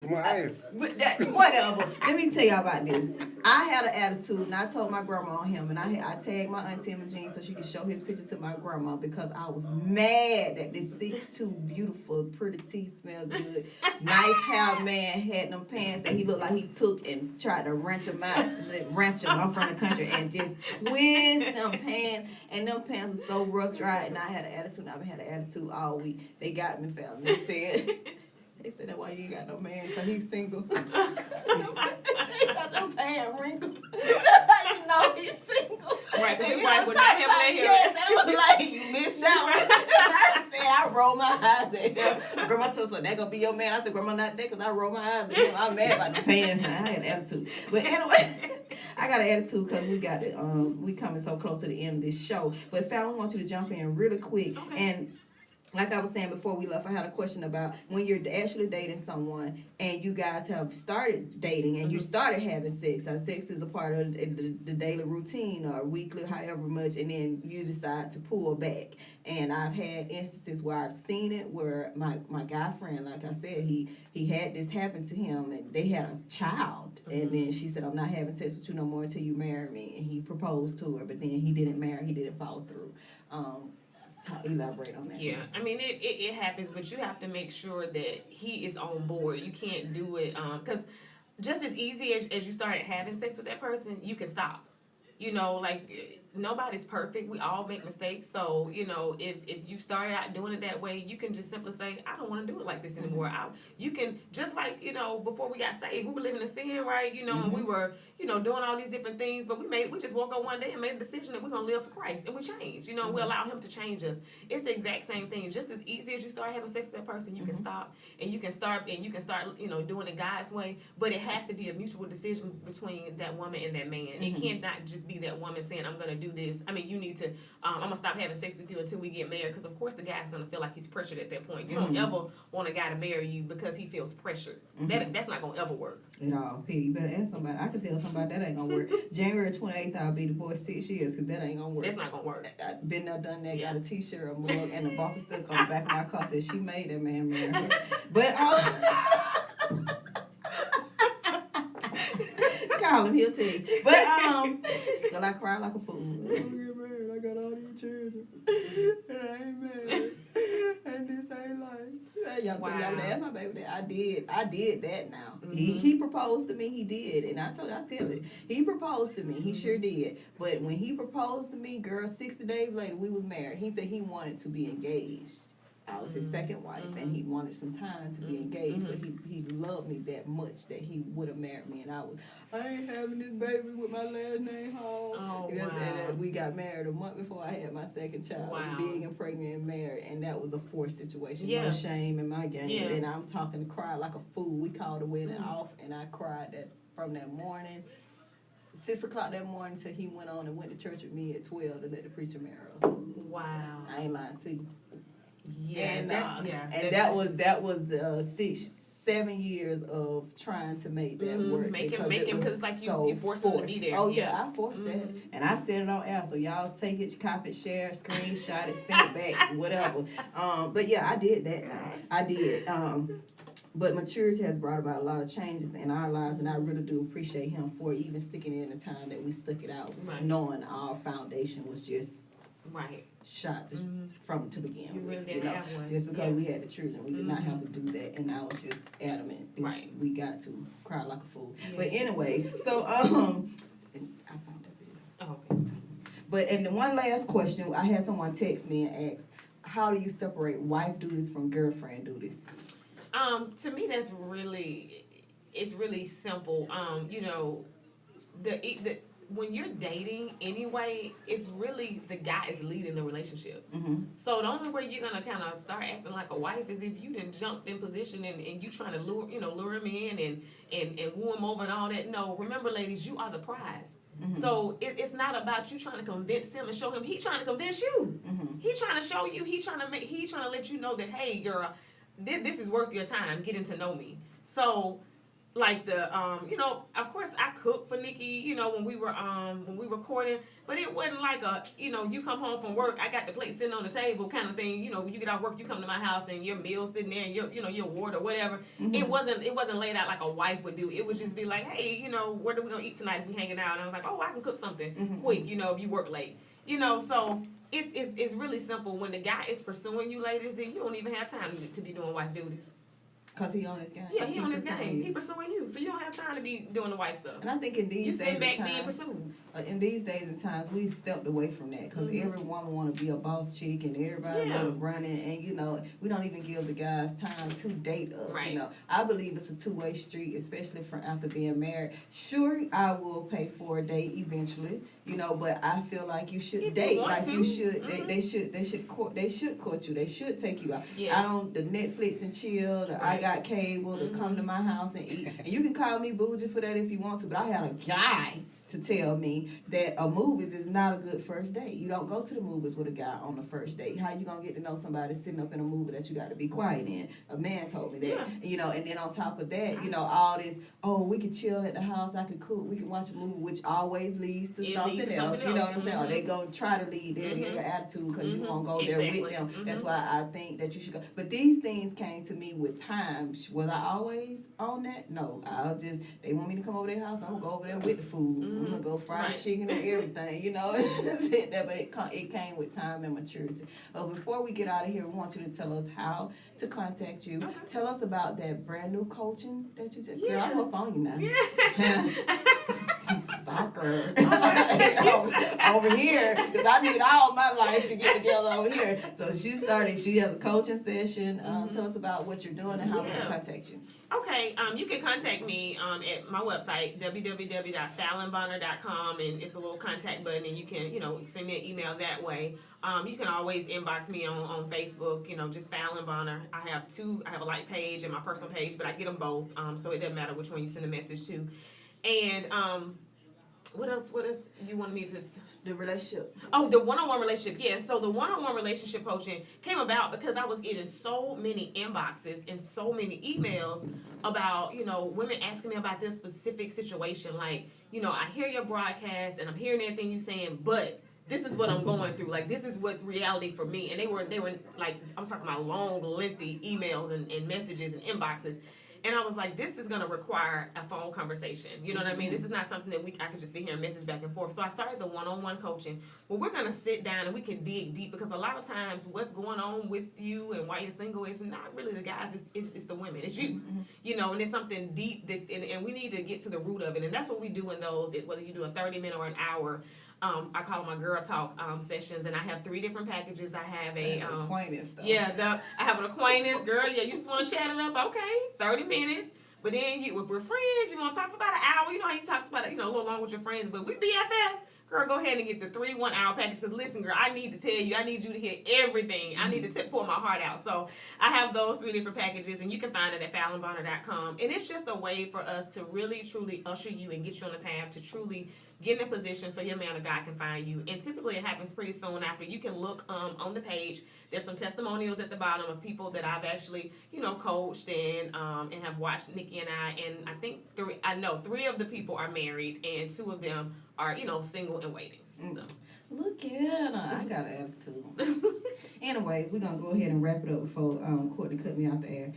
But that, whatever. Let me tell y'all about this. I had an attitude, and I told my grandma on him, and I tagged my auntie Imogene so she could show his picture to my grandma because I was mad that this 6'2", beautiful, pretty teeth, smell good, nice hair man had them pants that he looked like he took and tried to wrench them out, I'm from the country, and just twist them pants, and them pants were so rough, dry, and I had an attitude. I've had an attitude all week. They got me, fam. They said that's why you ain't got no man, because he's single. They got no pants wrinkled. That's how you know he's single. Right, because his wife would not have let him. Yes, they was like, you missed that one. I said, I roll my eyes at him. Grandma told us, that gonna be your man. I said, Grandma, not that, because I roll my eyes at him. I'm mad about the pants. I had an attitude. But anyway, I got an attitude because we got it. We coming so close to the end of this show. But Fallon, I want you to jump in really quick. Okay. And like I was saying before we left, I had a question about when you're actually dating someone and you guys have started dating and you started having sex. Sex is a part of the daily routine or weekly, however much, and then you decide to pull back. And I've had instances where I've seen it where my guy friend, like I said, he had this happen to him and they had a child. And then she said, I'm not having sex with you no more until you marry me. And he proposed to her, but then he didn't marry, he didn't follow through. Elaborate on that. Yeah, I mean, it happens, but you have to make sure that he is on board. You can't do it, because just as easy as you start having sex with that person, you can stop. You know, like, nobody's perfect. We all make mistakes. So, you know, if you started out doing it that way, you can just simply say, I don't want to do it like this anymore. You can, just like, you know, before we got saved, we were living in sin, right? You know, and we were, you know, doing all these different things, but we just woke up one day and made a decision that we're going to live for Christ, and we changed. You know, and we allow him to change us. It's the exact same thing. Just as easy as you start having sex with that person, you can stop, and you can start, you know, doing it God's way, but it has to be a mutual decision between that woman and that man. It cannot just be that woman saying, I'm going to do this. I mean, you need to, I'm going to stop having sex with you until we get married, because of course the guy's going to feel like he's pressured at that point. You don't ever want a guy to marry you because he feels pressured. That's not going to ever work. No, P, you better ask somebody. I can tell somebody that ain't going to work. January 28th, I'll be divorced 6 years, because that ain't going to work. That's not going to work. I've been there, done that, got a t-shirt, a mug, and a bumper sticker on the back of my car said she made that man marry her. But, call him, he'll tell you. But, girl, I cried like a fool. I get married, I got all these children, and I ain't married, and this ain't life. Y'all tell y'all ask my baby that I did that now. He proposed to me, he did, and I tell it. He proposed to me, he sure did. But when he proposed to me, girl, 60 days later, we was married. He said he wanted to be engaged. I was his second wife, and he wanted some time to be engaged, but he loved me that much that he would have married me, and I ain't having this baby with my last name home. Oh, And wow. we got married a month before I had my second child. Wow. Big and pregnant and married, and that was a forced situation. Yeah. No shame in my game. Yeah. And I'm talking to cry like a fool. We called the wedding off, and I cried that from that morning. 6 o'clock that morning till he went on and went to church with me at 12 to let the preacher marry us. Wow. I ain't lying to you. Yeah, And that was 6-7 years of trying to make that work. Make him, because it's like so you forced him to be there. Oh yeah, I forced that, and I said it on air. So y'all take it, copy it, share, screenshot it, send it back, whatever. But yeah, I did that. Now I did. But maturity has brought about a lot of changes in our lives, and I really do appreciate him for even sticking in the time that we stuck it out, knowing our foundation was just shot from to begin you with. Really didn't have one. Just because we had the children, we did not have to do that, and I was just adamant. We got to cry like a fool. Yeah. But anyway, so I found that video. Oh, okay. But and the one last question, I had someone text me and ask, how do you separate wife duties from girlfriend duties? To me, it's really simple. You know, the when you're dating anyway, it's really the guy is leading the relationship. So the only way you're gonna kind of start acting like a wife is if you done jumped in position and you trying to lure him in and woo him over and all that. No, remember, ladies, you are the prize. So it's not about you trying to convince him and show him. He trying to convince you. He trying to show you. He trying to let you know that, hey, girl, this is worth your time getting to know me. So like the of course I cooked for Nikki, when we were courting, but it wasn't like a, you come home from work, I got the plate sitting on the table kind of thing. When you get off work, you come to my house and your meal sitting there and your water or whatever. Mm-hmm. It wasn't laid out like a wife would do. It would just be like, hey, where are we gonna eat tonight if we hanging out? And I was like, oh, I can cook something quick, if you work late. So it's really simple. When the guy is pursuing you, ladies, then you don't even have time to be doing wife duties. Cause he on his game. Yeah, he on his game. He pursuing you, so you don't have time to be doing the wife stuff. And I think in these you days sit back and being times, pursued. In these days and times, we've stepped away from that because every woman want to be a boss chick and everybody want to run it, and we don't even give the guys time to date us. Right. I believe it's a two-way street, especially from after being married. Sure, I will pay for a date eventually, but I feel like you should date, like you should. They should court you. They should take you out. Yes. I don't the Netflix and chill. I got cable to come to my house and eat. And you can call me bougie for that if you want to, but I had a guy to tell me that a movies is not a good first date. You don't go to the movies with a guy on the first date. How you gonna get to know somebody sitting up in a movie that you got to be quiet in? A man told me that. Yeah. And then on top of that, all this, we can chill at the house, I can cook, we can watch a movie, which always leads to something else. You know what I'm saying? Or they gonna try to lead there in your attitude because you won't go there with them. That's why I think that you should go. But these things came to me with time. Was I always on that? No. They want me to come over their house, I'm gonna go over there with the food. I'm gonna go fry the chicken and everything, but it came with time and maturity. But before we get out of here, we want you to tell us how to contact you. Okay. Tell us about that brand new coaching that you just. Girl, I'm up on you now. Yeah. Stalker. over here, because I need all my life to get together over here. So she has a coaching session. Tell us about what you're doing and how we can contact you. Okay, you can contact me at my website, www.fallonbonner.com, and it's a little contact button, and you can, send me an email that way. You can always inbox me on Facebook, just Fallon Bonner. I have a like page and my personal page, but I get them both, so it doesn't matter which one you send a message to. And what else you wanted me to... The relationship. Oh, the one-on-one relationship, yeah. So the one-on-one relationship coaching came about because I was getting so many inboxes and so many emails about, women asking me about this specific situation. Like, I hear your broadcast and I'm hearing everything you're saying, but this is what I'm going through. Like, this is what's reality for me. And they were like, I'm talking about long, lengthy emails and messages and inboxes. And I was like, this is going to require a phone conversation. You know what I mean? This is not something that I can just sit here and message back and forth. So I started the one-on-one coaching where we're going to sit down and we can dig deep, because a lot of times what's going on with you and why you're single is not really the guys, it's the women. It's you. And it's something deep that and we need to get to the root of it. And that's what we do in those, is whether you do a 30-minute or an hour. I call them my girl talk sessions, and I have 3 different packages. I have acquaintance stuff. Yeah, I have an acquaintance, girl. Yeah, you just want to chat it up, okay? 30 minutes. But then if we're friends, you want to talk for about an hour. You know how you talk about it, a little long with your friends. But we BFFs. Girl, go ahead and get the 3 1-hour package. Because listen, girl, I need to tell you, I need you to hear everything. I need to pour my heart out. So I have those 3 different packages, and you can find it at fallonbonner.com. And it's just a way for us to really, truly usher you and get you on the path to truly get in a position so your man or God can find you. And typically it happens pretty soon after. You can look on the page. There's some testimonials at the bottom of people that I've actually, coached and have watched Nikki and I. And I think 3 of the people are married, and 2 of them are, single and waiting. So. Look at her. I got an attitude. Anyways, we're going to go ahead and wrap it up before Courtney cut me out the air.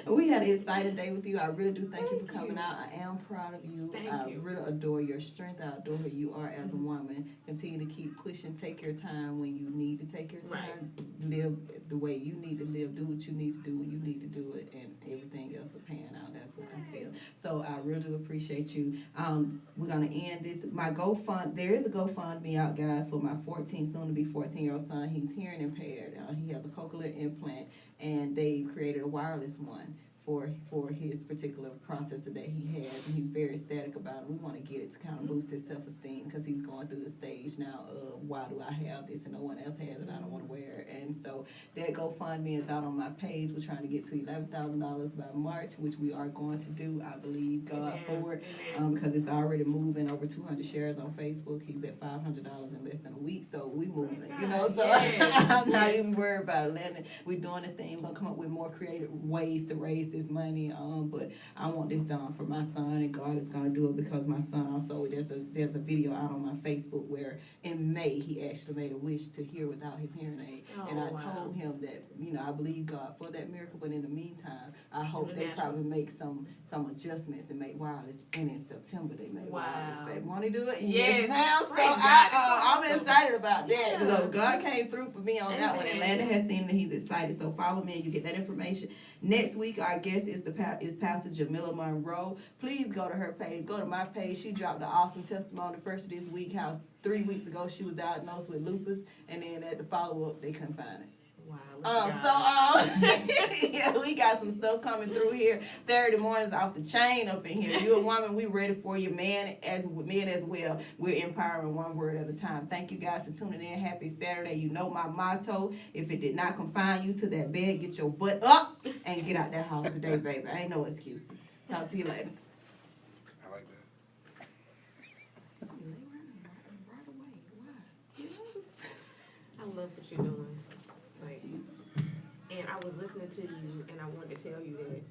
We had an exciting day with you. I really do thank you for coming out. I am proud of you. I really adore your strength. I adore who you are as a woman. Continue to keep pushing. Take your time when you need to take your time. Right. Live the way you need to live. Do what you need to do when you need to do it, and everything else will pan out. That's what I feel. So I really do appreciate you. We're going to end this. There is a GoFundMe out, guys, for my soon to be 14-year-old son. He's hearing impaired. He has a cochlear implant, and they created a wireless one for his particular processor that he has, and he's very ecstatic about it. We want to get it to kind of boost his self-esteem, because he's going through the stage now of, why do I have this and no one else has it, I don't want to wear it. And so that GoFundMe is out on my page. We're trying to get to $11,000 by March, which we are going to do, I believe God for it, because it's already moving over 200 shares on Facebook. He's at $500 in less than a week, so we moving, so I'm not even worried about it. We're doing the thing. We're going to come up with more creative ways to raise waste this money, but I want this done for my son, and God is gonna do it because my son also, there's a video out on my Facebook where in May he actually made a wish to hear without his hearing aid, and I told him that, you know, I believe God for that miracle, but in the meantime, I hope they probably make some adjustments and make wireless, and in September they made wireless. They want to do it? Yes, ma'am. So I'm excited about that. So God came through for me on that one, and Landon has seen it, he's excited. So follow me and you get that information. Next week, our guest is Pastor Jamila Monroe. Please go to her page, go to my page. She dropped an awesome testimony first of this week, how 3 weeks ago she was diagnosed with lupus, and then at the follow-up, they couldn't find it. Wow. Yeah, we got some stuff coming through here. Saturday mornings off the chain up in here. You a woman, we ready for you. Men as well. We're empowering one word at a time. Thank you guys for tuning in. Happy Saturday. You know my motto. If it did not confine you to that bed, get your butt up and get out that house today, baby. Ain't no excuses. Talk to you later. I like that. I love what you're doing. Like, and I was listening to you, and I wanted to tell you that